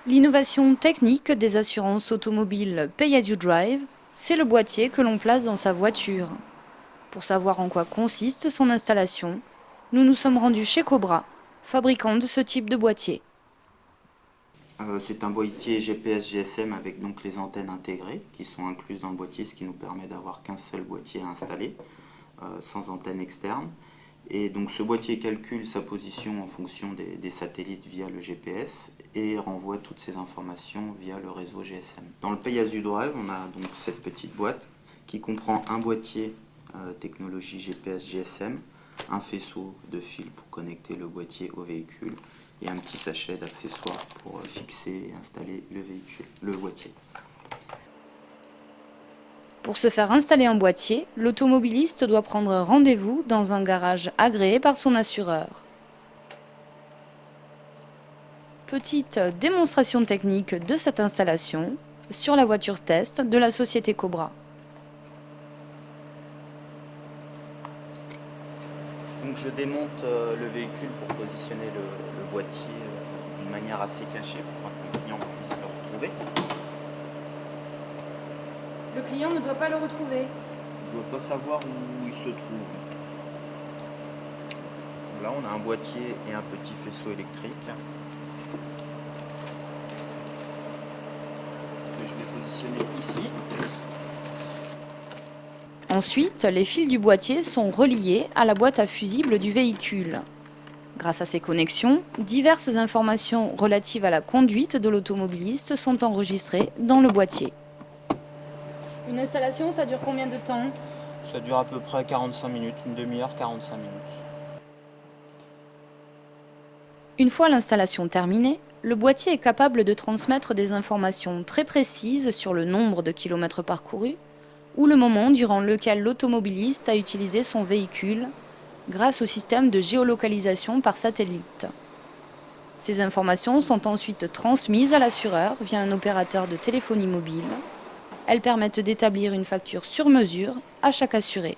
L'innovation technique des assurances automobiles Pay As You Drive, c'est le boîtier que l'on place dans sa voiture. Pour savoir en quoi consiste son installation, nous nous sommes rendus chez Cobra, fabricant de ce type de boîtier. C'est un boîtier GPS GSM avec donc les antennes intégrées qui sont incluses dans le boîtier, ce qui nous permet d'avoir qu'un seul boîtier à installer, sans antenne externe. Et donc ce boîtier calcule sa position en fonction des satellites via le GPS et renvoie toutes ces informations via le réseau GSM. Dans le Pay As You Drive, on a donc cette petite boîte qui comprend un boîtier technologie GPS GSM, un faisceau de fil pour connecter le boîtier au véhicule et un petit sachet d'accessoires pour fixer et installer le boîtier. Pour se faire installer un boîtier, l'automobiliste doit prendre rendez-vous dans un garage agréé par son assureur. Petite démonstration technique de cette installation sur la voiture test de la société Cobra. Donc je démonte le véhicule pour positionner le boîtier d'une manière assez cachée pour que le client puisse le retrouver. Le client ne doit pas le retrouver. Il ne doit pas savoir où il se trouve. Là on a un boîtier et un petit faisceau électrique que je vais positionner ici. Ensuite, les fils du boîtier sont reliés à la boîte à fusibles du véhicule. Grâce à ces connexions, diverses informations relatives à la conduite de l'automobiliste sont enregistrées dans le boîtier. Une installation, ça dure combien de temps? Ça dure à peu près 45 minutes, une demi-heure, 45 minutes. Une fois l'installation terminée, le boîtier est capable de transmettre des informations très précises sur le nombre de kilomètres parcourus ou le moment durant lequel l'automobiliste a utilisé son véhicule grâce au système de géolocalisation par satellite. Ces informations sont ensuite transmises à l'assureur via un opérateur de téléphonie mobile. Elles permettent d'établir une facture sur mesure à chaque assuré.